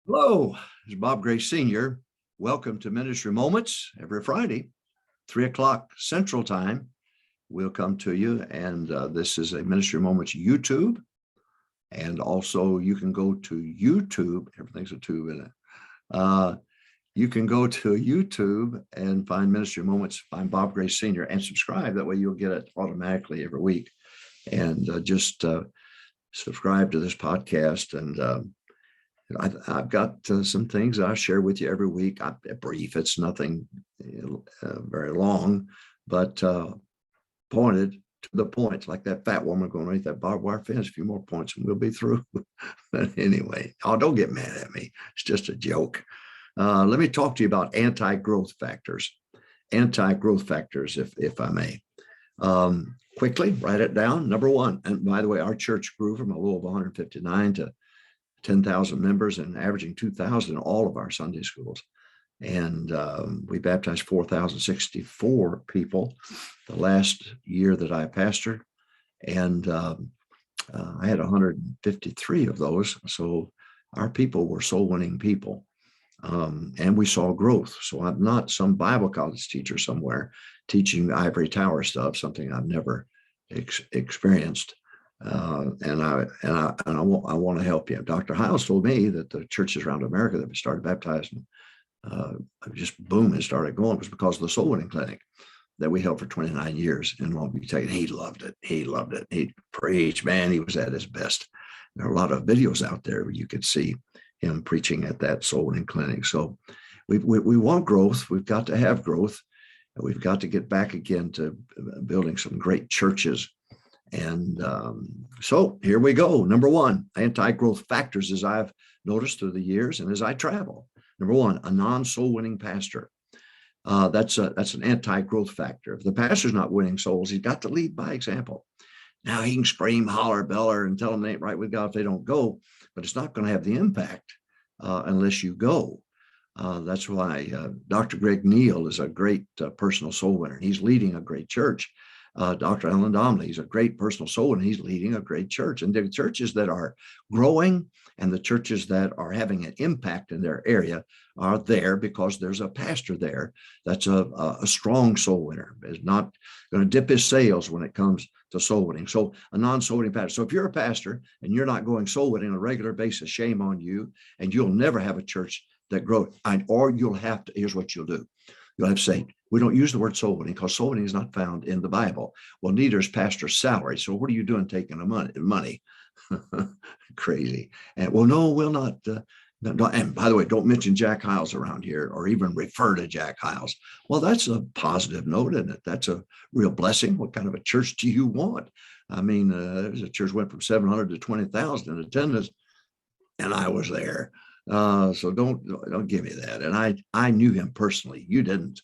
Hello, this is Bob Gray Sr. Welcome to Ministry Moments every Friday, 3 o'clock Central Time. We'll come to you, and this is a Ministry Moments YouTube. And also, you can go to YouTube. Everything's a tube in it. You can go to YouTube and find Ministry Moments, find Bob Gray Sr. and subscribe. That way you'll get it automatically every week. And just subscribe to this podcast. And I've got some things I share with you every week. Brief, it's nothing very long, but pointed to the points, like that fat woman going underneath that barbed wire fence. A few more points and we'll be through. But anyway, don't get mad at me. It's just a joke. Let me talk to you about anti-growth factors. Anti-growth factors, if I may. Quickly, write it down. Number one, and by the way, our church grew from a little of 159 to 10,000 members and averaging 2,000 in all of our Sunday schools. And we baptized 4,064 people the last year that I pastored. And I had 153 of those. So our people were soul winning people. And we saw growth. So I'm not some Bible college teacher somewhere teaching ivory tower stuff, something I've never experienced. And I want to help you. Dr. Hiles told me that the churches around America that started baptizing, just boom, and started going, was because of the soul winning clinic that we held for 29 years in Long Beach. He loved it. He loved it. He preached, man. He was at his best. There are a lot of videos out there where you could see him preaching at that soul winning clinic. So we want growth. We've got to have growth. We've got to get back again to building some great churches. And so here we go. Number one, anti-growth factors, as I've noticed through the years and as I travel. Number one, a non-soul winning pastor. That's an anti-growth factor. If the pastor's not winning souls, he's got to lead by example. Now he can scream, holler, beller, and tell them they ain't right with God if they don't go, but it's not going to have the impact unless you go. That's why Dr. Greg Neal is a great personal soul winner. He's leading a great church. Dr. Alan Domley is a great personal soul, and he's leading a great church. And the churches that are growing and the churches that are having an impact in their area are there because there's a pastor there that's a strong soul winner, is not going to dip his sails when it comes to soul winning. So a non-soul winning pastor. So if you're a pastor and you're not going soul winning on a regular basis, shame on you, and you'll never have a church that grows. Or you'll have to, here's what you'll do. You'll have to say, we don't use the word soul winning because soul winning is not found in the Bible. Well, neither is pastor's salary. So what are you doing taking the money? Crazy. And well, no, we'll not. And by the way, don't mention Jack Hiles around here or even refer to Jack Hiles. Well, that's a positive note, isn't it? That's a real blessing. What kind of a church do you want? I mean, there's a church went from 700 to 20,000 in attendance, and I was there. So don't give me that. And I knew him personally. You didn't.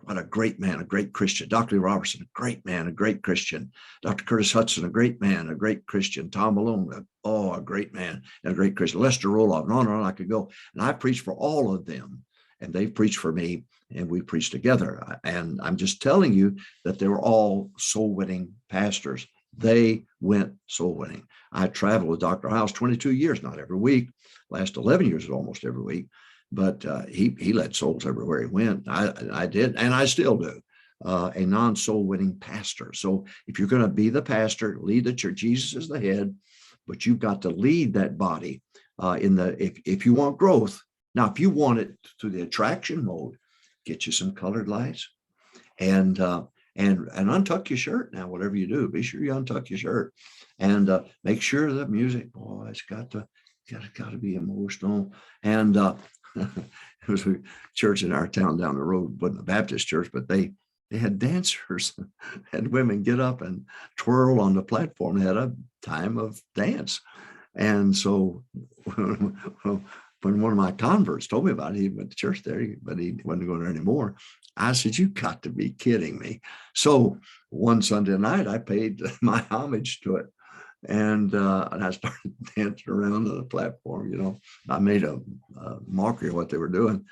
What a great man, a great Christian. Dr. Lee Robertson, a great man, a great Christian. Dr. Curtis Hudson, a great man, a great Christian. Tom Malone, a great man and a great Christian. Lester Roloff, and on I could go. And I preached for all of them, and they've preached for me, and we preached together. And I'm just telling you that they were all soul winning pastors. They went soul winning. I traveled with Dr. Hiles 22 years, not every week. Last 11 years, almost every week. But he led souls everywhere he went. I did, and I still do. A non-soul winning pastor. So if you're going to be the pastor, lead the church. Jesus is the head, but you've got to lead that body if you want growth. Now, if you want it through the attraction mode, get you some colored lights and untuck your shirt. Now, whatever you do, be sure you untuck your shirt and make sure the music, boy, it's got to be emotional. And it was a church in our town down the road, wasn't a Baptist church, but they had dancers and women get up and twirl on the platform. They had a time of dance. And so when one of my converts told me about it, he went to church there, but he wasn't going there anymore. I said, you got to be kidding me. So one Sunday night, I paid my homage to it. And I started dancing around on the platform. I made a mockery of what they were doing.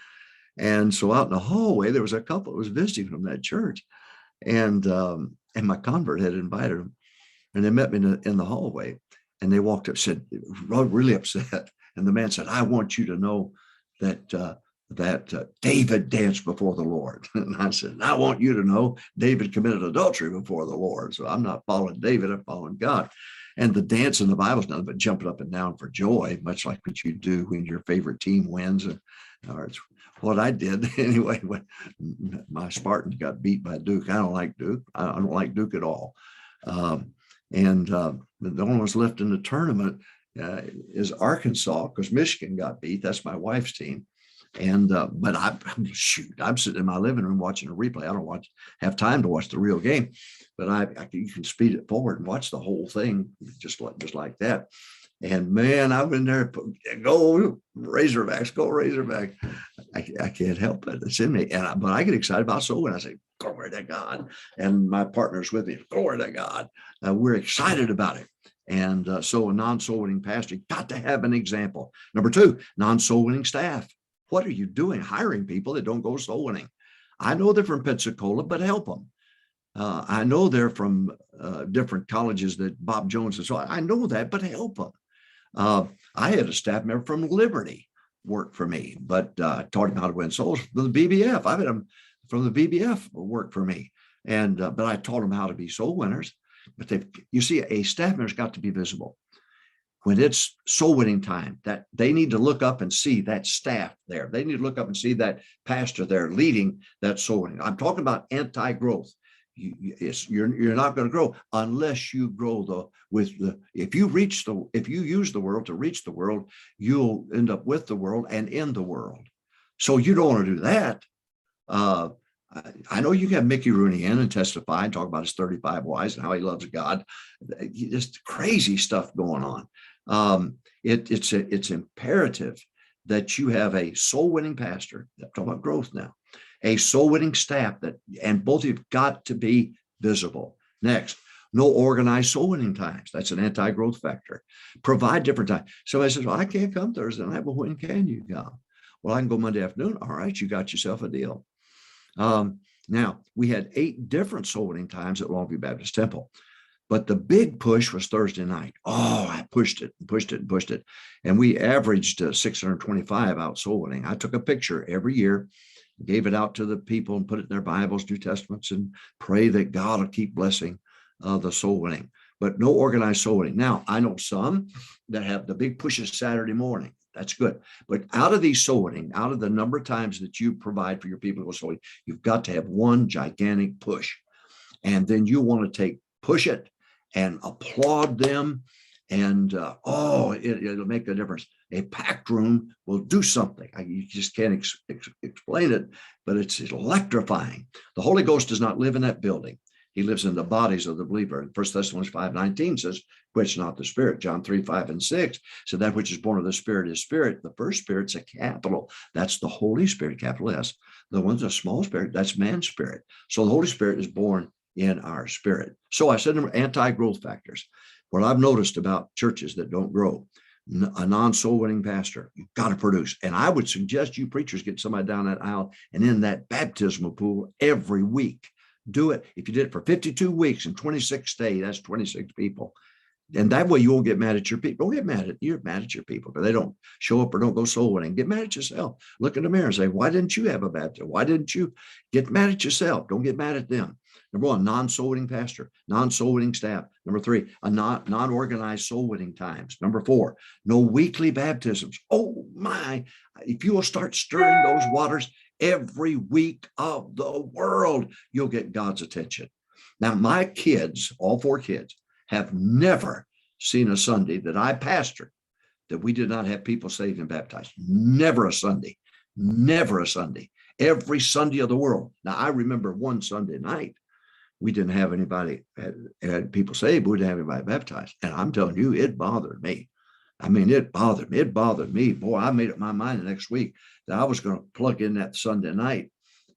And so out in the hallway, there was a couple that was visiting from that church. And my convert had invited them. And they met me in the hallway. And they walked up, said, really upset. And the man said, I want you to know that David danced before the Lord. And I said, I want you to know David committed adultery before the Lord. So I'm not following David, I'm following God. And the dance in the Bible is nothing but jumping up and down for joy, much like what you do when your favorite team wins. Or it's what I did anyway when my Spartans got beat by Duke. I don't like Duke. I don't like Duke at all. The only ones left in the tournament is Arkansas, because Michigan got beat. That's my wife's team. But I'm sitting in my living room watching a replay. I don't have time to watch the real game, but you can speed it forward and watch the whole thing just like that. And man, I've been there, go Razorbacks, go Razorback. I can't help it. It's in me. But I get excited about soul when I say, glory to God. And my partner's with me, glory to God. We're excited about it. And so a non-soul winning pastor, got to have an example. Number 2, non-soul winning staff. What are you doing hiring people that don't go soul winning? I know they're from Pensacola, but help them. I know they're from different colleges that Bob Jones is. So I know that, but help them. I had a staff member from Liberty work for me, but taught him how to win souls from the BBF. I've had them from the BBF work for me. But I taught them how to be soul winners. But you see, a staff member's got to be visible. When it's soul winning time, that they need to look up and see that staff there. They need to look up and see that pastor there leading that soul winning. I'm talking about anti-growth. You're not going to grow unless you grow if you use the world to reach the world, you'll end up with the world and in the world. So you don't want to do that. I know you can have Mickey Rooney in and testify and talk about his 35 wives and how he loves God. Just crazy stuff going on. It's imperative that you have a soul winning pastor. I'm talking about growth now. A soul winning staff and both of you've got to be visible. Next, no organized soul winning times. That's an anti-growth factor. Provide different times. Somebody says, well, I can't come Thursday night. Well, when can you come? Well, I can go Monday afternoon. All right, you got yourself a deal. Now, we had 8 different soul winning times at Longview Baptist Temple, but the big push was Thursday night. Oh, I pushed it. And we averaged 625 out soul winning. I took a picture every year, gave it out to the people and put it in their Bibles, New Testaments, and pray that God will keep blessing the soul winning, but no organized soul winning. Now, I know some that have the big pushes Saturday morning. That's good. But out of these soul winning, out of the number of times that you provide for your people with soul winning, you've got to have one gigantic push. And then you want to push it and applaud them. And it'll make a difference. A packed room will do something. You just can't explain it, but it's electrifying. The Holy Ghost does not live in that building. He lives in the bodies of the believer. And 1 Thessalonians 5:19 says, quench not the spirit. John 3:5-6. So that which is born of the spirit is spirit. The first spirit's a capital. That's the Holy Spirit, capital S. The one's a small spirit, that's man's spirit. So the Holy Spirit is born in our spirit. So I said anti-growth factors. What I've noticed about churches that don't grow, a non-soul winning pastor, you've got to produce. And I would suggest you preachers get somebody down that aisle and in that baptismal pool every week. Do it. If you did it for 52 weeks and 26 days, that's 26 people. And that way you won't get mad at your people. Don't get mad at you're mad at your people because they don't show up or don't go soul winning. Get mad at yourself. Look in the mirror and say, why didn't you have a baptism? Why didn't you get mad at yourself? Don't get mad at them. Number 1, non-soul winning pastor, non-soul winning staff. Number 3, a non-organized soul winning times. Number 4, no weekly baptisms. Oh my, if you will start stirring those waters every week of the world, you'll get God's attention. Now, my kids, all 4 kids, have never seen a Sunday that I pastored that we did not have people saved and baptized. Never a Sunday. Every Sunday of the world. Now, I remember one Sunday night, we didn't have anybody, had people saved, but we didn't have anybody baptized. And I'm telling you, it bothered me. I mean, it bothered me. Boy, I made up my mind the next week that I was going to plug in that Sunday night.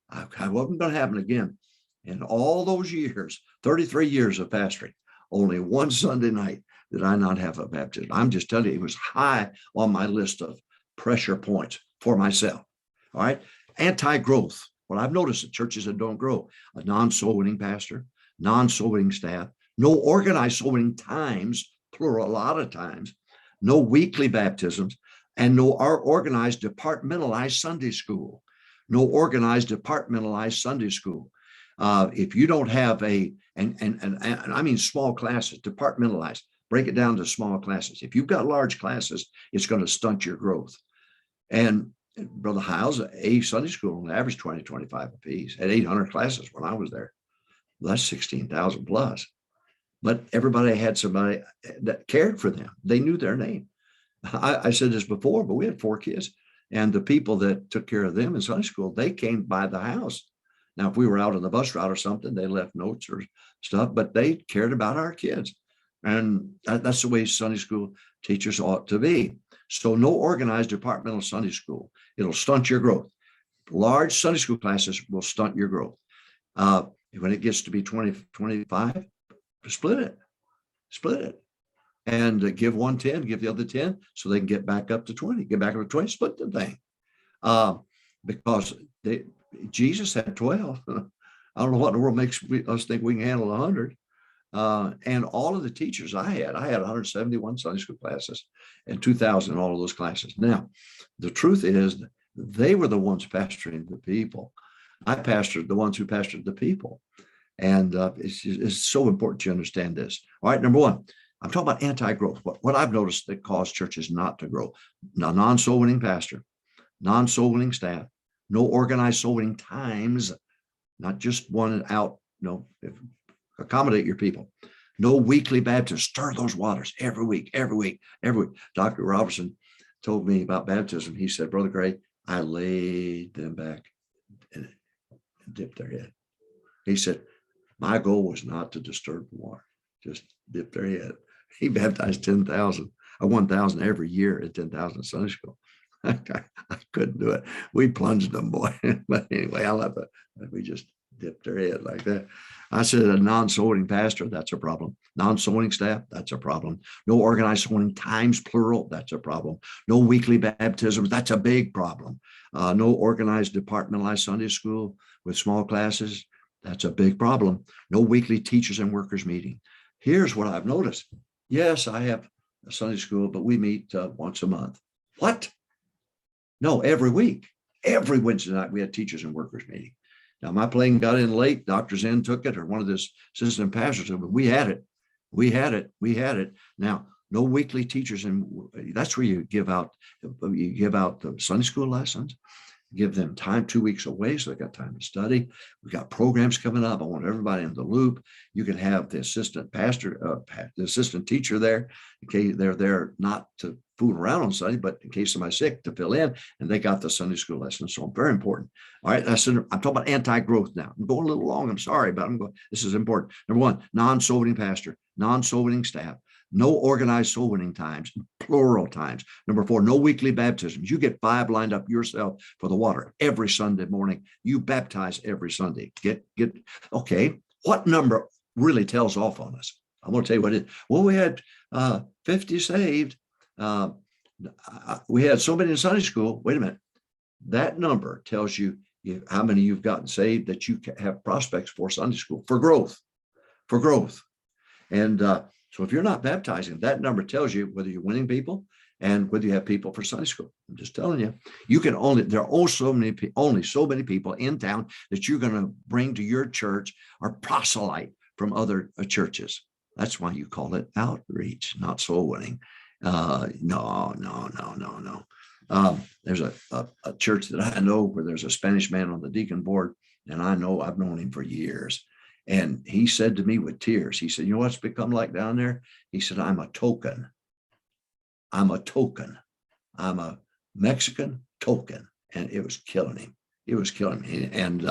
I wasn't going to happen again. In all those years, 33 years of pastoring, only one Sunday night did I not have a baptism. I'm just telling you, it was high on my list of pressure points for myself. All right. Anti-growth. What I've noticed at churches that don't grow, a non-soul winning pastor, non-soul winning staff, no organized soul winning times, plural, a lot of times, no weekly baptisms, and no organized departmentalized Sunday school. No organized departmentalized Sunday school. If you don't have and I mean small classes, departmentalized, break it down to small classes. If you've got large classes, it's going to stunt your growth. And Brother Hiles, a Sunday school on average 20, 25 apiece, had 800 classes when I was there. Well, that's 16,000 plus. But everybody had somebody that cared for them. They knew their name. I said this before, but we had 4 kids. And the people that took care of them in Sunday school, they came by the house. Now, if we were out on the bus route or something, they left notes or stuff, but they cared about our kids. And that's the way Sunday school teachers ought to be. So no organized departmental Sunday school. It'll stunt your growth. Large Sunday school classes will stunt your growth. When it gets to be 20, 25, split it. And give one 10, give the other 10, so they can get back up to 20, split the thing. Because Jesus had 12. I don't know what in the world makes us think we can handle 100. And all of the teachers I had 171 Sunday school classes and 2,000 in all of those classes. Now, the truth is they were the ones pastoring the people. I pastored the ones who pastored the people. And it's so important to understand this. All right, number one, I'm talking about anti-growth. What I've noticed that caused churches not to grow: non-soul winning pastor, non-soul winning staff, no organized soul winning times, not just one out, accommodate your people. No weekly baptism, stir those waters every week. Dr. Robertson told me about baptism. He said, Brother Gray, I laid them back and dipped their head. He said, my goal was not to disturb the water, just dip their head. He baptized 10,000 or 1,000 every year at 10,000 Sunday school. I couldn't do it. We plunged them, boy. But anyway, I love it. We just dipped their head like that. I said a non-soul winning pastor, that's a problem. Non-soul winning staff, that's a problem. No organized soul winning times, plural, that's a problem. No weekly baptisms, that's a big problem. No organized departmentalized Sunday school with small classes, that's a big problem. No weekly teachers and workers meeting. Here's what I've noticed. Yes, I have a Sunday school, but we meet once a month. What? No, every week. Every Wednesday night we had teachers and workers meeting. Now, my plane got in late. Dr. Zen took it, or one of the assistant pastors, but we had it. Now, no weekly teachers, and that's where you give out the Sunday school lessons, give them time, 2 weeks away, so they got time to study. We got programs coming up. I want everybody in the loop. You can have the assistant pastor, the assistant teacher there. Okay, they're there not to fool around on Sunday, but in case somebody's sick, to fill in, and they got the Sunday school lesson. So very important. All right, I'm talking about anti-growth now. I'm going a little long. I'm sorry, but this is important. Number one, non-soul winning pastor, non-soul winning staff, no organized soul winning times, plural times. Number four, no weekly baptisms. You get 5 lined up yourself for the water every Sunday morning. You baptize every Sunday. Okay. What number really tells off on us? I'm going to tell you what it is. Well, we had 50 saved. We had so many in Sunday school. Wait a minute. That number tells you how many you've gotten saved, that you have prospects for Sunday school, for growth. And so if you're not baptizing, that number tells you whether you're winning people and whether you have people for Sunday school. I'm just telling you, there are only so many people in town that you're going to bring to your church or proselyte from other churches. That's why you call it outreach, not soul winning. No. There's a church that I know where there's a Spanish man on the deacon board, and I've known him for years. And he said to me with tears, he said, you know what's become like down there? He said, I'm a token. I'm a Mexican token. And it was killing him. And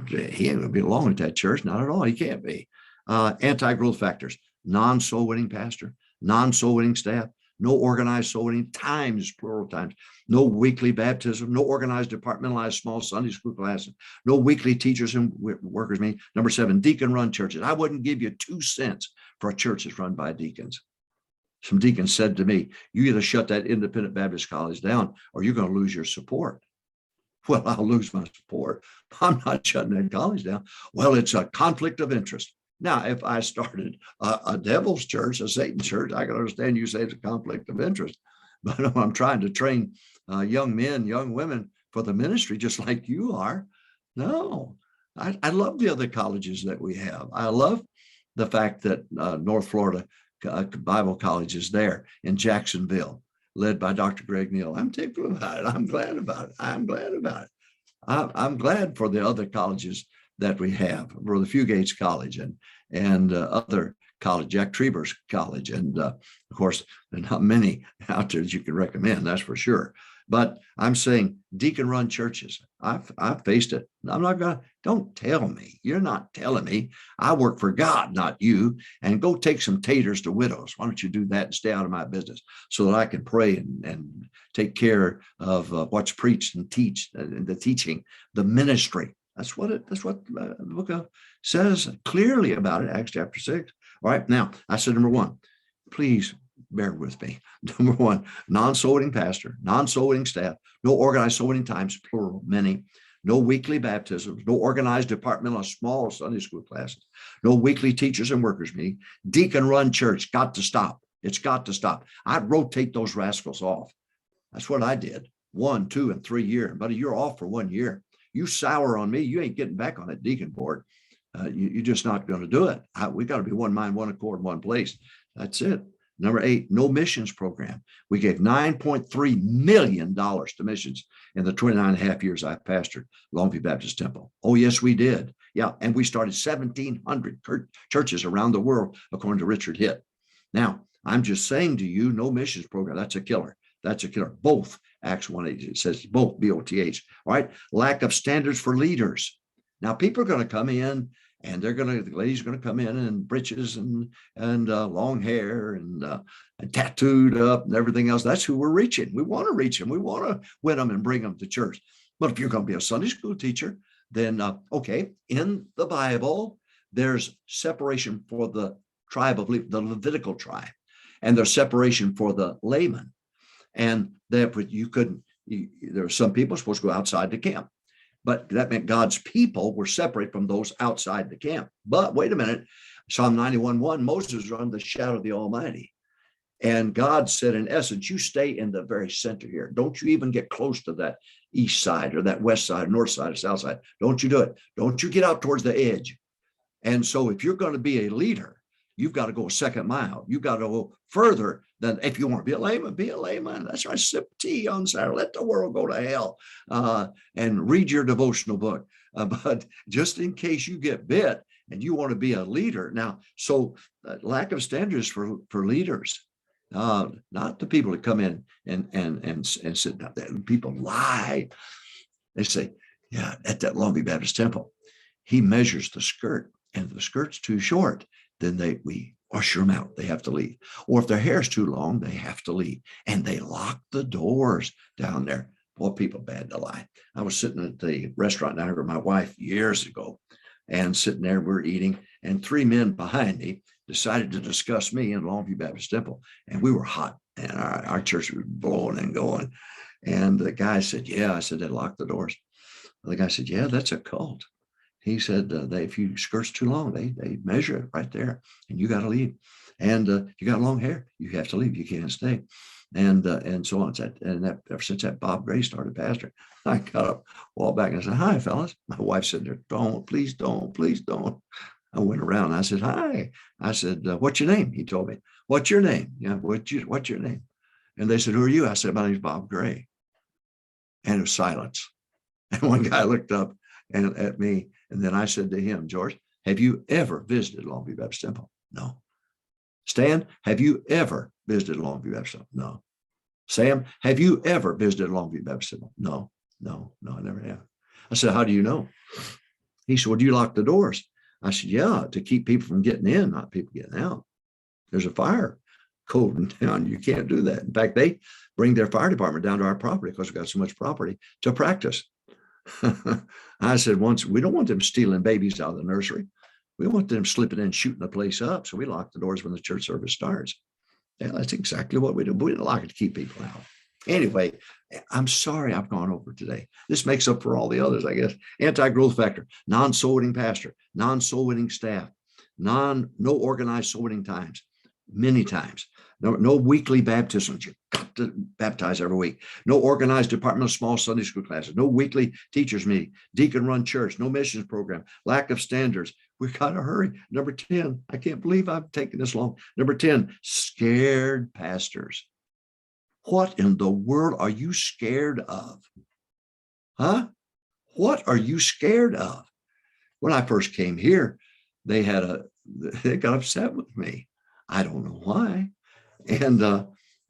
he ain't going to belong to that church. Not at all. He can't be. Anti-growth factors: non-soul winning pastor, non-soul winning staff, no organized soul winning times, plural times, no weekly baptism, no organized departmentalized small Sunday school classes, no weekly teachers and workers meeting. Number 7, Deacon Run Churches. I wouldn't give you 2 cents for a church that's run by deacons. Some deacons said to me, you either shut that independent Baptist college down or you're going to lose your support. Well, I'll lose my support. I'm not shutting that college down. Well, it's a conflict of interest. Now, if I started a devil's church, a Satan church, I can understand you say it's a conflict of interest. but I'm trying to train young men, young women for the ministry, just like you are. No, I love the other colleges that we have. I love the fact that North Florida Bible College is there in Jacksonville, led by Dr. Greg Neal. I'm tickled about it. I'm glad about it. I'm glad about it. I'm glad for the other colleges that we have, for the Fugates College and other college, Jack Treber's College. And of course, there are not many out there that you can recommend, that's for sure. But I'm saying Deacon Run Churches. I've faced it. I'm not going to, don't tell me. You're not telling me. I work for God, not you. And go take some taters to widows. Why don't you do that and stay out of my business so that I can pray and take care of what's preached and teach, the teaching, the ministry. That's what the book says clearly about it, Acts chapter 6. All right, now I said number one, please bear with me. Number one, non-soul winning pastor, non-soul winning staff, no organized soul winning times, plural, many, no weekly baptisms, no organized departmental small Sunday school classes, no weekly teachers and workers meeting. Deacon Run Church, got to stop. It's got to stop. I'd rotate those rascals off. That's what I did. 1, 2, and 3 years. Buddy, you're off for 1 year. You sour on me, you ain't getting back on that deacon board. You're just not going to do it. We got to be one mind, one accord, one place. That's it. Number 8, no missions program. We gave $9.3 million to missions in the 29 and a half years I pastored Longview Baptist Temple. Oh, yes, we did. Yeah, and we started 1,700 churches around the world, according to Richard Hitt. Now, I'm just saying to you, no missions program. That's a killer. That's a killer. Both, Acts 1:8, it says both, B-O-T-H. All right, lack of standards for leaders. Now, people are going to come in, and the ladies are going to come in breeches and long hair and tattooed up and everything else. That's who we're reaching. We want to reach them. We want to win them and bring them to church. But if you're going to be a Sunday school teacher, then okay, in the Bible, there's separation for the tribe of the Levitical tribe, and there's separation for the layman. And therefore, there were some people supposed to go outside the camp. But that meant God's people were separate from those outside the camp. But wait a minute, Psalm 91:1, Moses was under the shadow of the Almighty. And God said, in essence, you stay in the very center here. Don't you even get close to that east side or that west side, north side, or south side. Don't you do it. Don't you get out towards the edge. And so if you're going to be a leader, you've got to go a second mile. You've got to go further than if you want to be a layman, be a layman. That's right. Sip tea on Saturday. Let the world go to hell and read your devotional book. But just in case you get bit and you want to be a leader. Now, so lack of standards for leaders, not the people that come in and sit down there. People lie. They say, yeah, at that Longview Baptist Temple, he measures the skirt, and if the skirt's too short, then we usher them out. They have to leave. Or if their hair's too long, they have to leave. And they lock the doors down there. Boy, people bad to lie. I was sitting at the restaurant down here with my wife years ago, and sitting there, we're eating, and 3 men behind me decided to discuss me in Longview Baptist Temple. And we were hot, and our church was blowing and going. And the guy said, yeah. I said, they locked the doors. The guy said, yeah, that's a cult. He said, if your skirt's too long, they measure it right there, and you got to leave. And you got long hair, you have to leave. You can't stay. And so on. And ever since that Bob Gray started pastoring, I got up, walked back, and I said, hi, fellas. My wife said, don't, please don't, please don't. I went around, and I said, hi. I said, what's your name? He told me, what's your name? Yeah, what's your name? And they said, who are you? I said, my name's Bob Gray. And it was silence. And one guy looked up and at me, and then I said to him, George, have you ever visited Longview Baptist Temple? No. Stan, have you ever visited Longview Baptist Temple? No. Sam, have you ever visited Longview Baptist Temple? No, I never have. I said, how do you know? He said, well, do you lock the doors? I said, yeah, to keep people from getting in, not people getting out. There's a fire code in town. You can't do that. In fact, they bring their fire department down to our property because we've got so much property to practice. I said once, we don't want them stealing babies out of the nursery. We want them slipping in, shooting the place up. So we lock the doors when the church service starts. Yeah, that's exactly what we do. We didn't lock it to keep people out. Anyway, I'm sorry I've gone over today. This makes up for all the others, I guess. Anti-growth factor, non-soul winning pastor, non-soul winning staff, no organized soul winning times, many times, No weekly baptisms. You got to baptize every week. No organized department of small Sunday school classes. No weekly teachers meeting. Deacon Run Church. No missions program. Lack of standards. We got to hurry. Number 10. I can't believe I've taken this long. Number 10. Scared pastors. What in the world are you scared of? Huh? What are you scared of? When I first came here, they got upset with me. I don't know why. And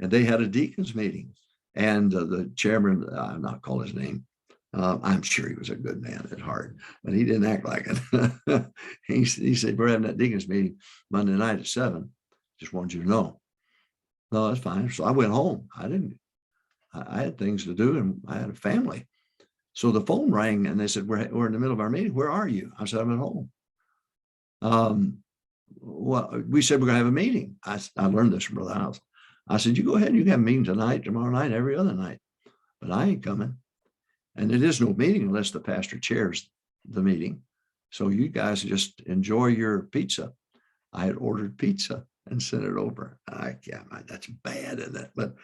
they had a deacons meeting, and the chairman, I'll not call his name. I'm sure he was a good man at heart, but he didn't act like it. He said, we're having that deacons meeting Monday night at 7. Just wanted you to know. No, that's fine. So I went home. I had things to do, and I had a family. So the phone rang, and they said, we're in the middle of our meeting. Where are you? I said, I'm at home. Well, we said we're going to have a meeting. I learned this from Brother House. I said, you go ahead. You can have a meeting tonight, tomorrow night, every other night. But I ain't coming. And it is no meeting unless the pastor chairs the meeting. So you guys just enjoy your pizza. I had ordered pizza and sent it over. That's bad, isn't it? But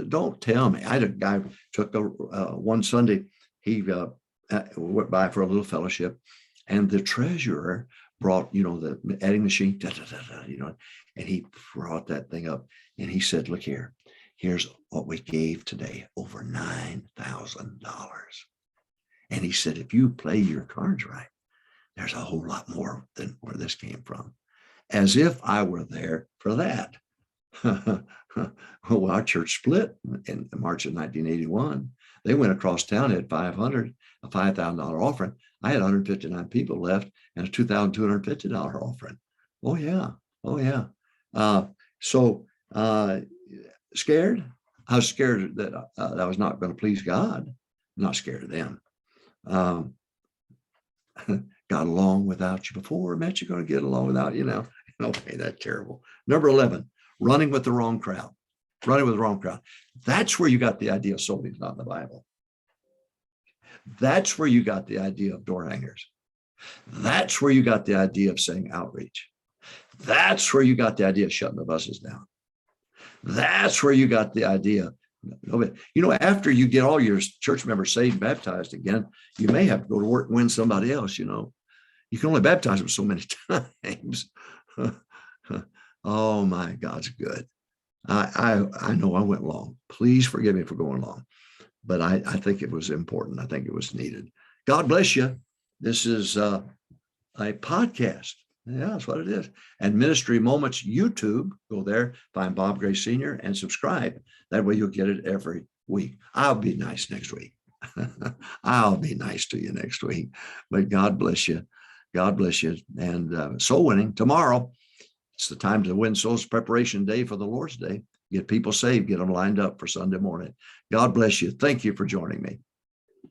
don't tell me. I had a guy took one Sunday. He went by for a little fellowship, and the treasurer brought, the adding machine, and he brought that thing up, and he said, look here, here's what we gave today, over $9,000. And he said, if you play your cards right, there's a whole lot more than where this came from. As if I were there for that. Well, our church split in March of 1981. They went across town, had a $5,000 offering. I had 159 people left and a $2,250 offering. Oh yeah. So scared? I was scared that I was not going to please God. I'm not scared of them. Got along without you before. Meant you're going to get along without you now. Okay, that's terrible. Number 11, running with the wrong crowd. Running with the wrong crowd. That's where you got the idea of soul winning not in the Bible. That's where you got the idea of door hangers. That's where you got the idea of saying outreach. That's where you got the idea of shutting the buses down. That's where you got the idea. After you get all your church members saved and baptized again, you may have to go to work and win somebody else. You can only baptize them so many times. Oh my, God's good. I know I went long. Please forgive me for going long, but I think it was important. I think it was needed. God bless you. This is a podcast. Yeah, that's what it is. And Ministry Moments YouTube. Go there, find Bob Gray Sr. and subscribe. That way you'll get it every week. I'll be nice next week. I'll be nice to you next week. But God bless you. God bless you. And soul winning tomorrow. It's the time to win souls. Preparation day for the Lord's Day. Get people saved. Get them lined up for Sunday morning. God bless you. Thank you for joining me.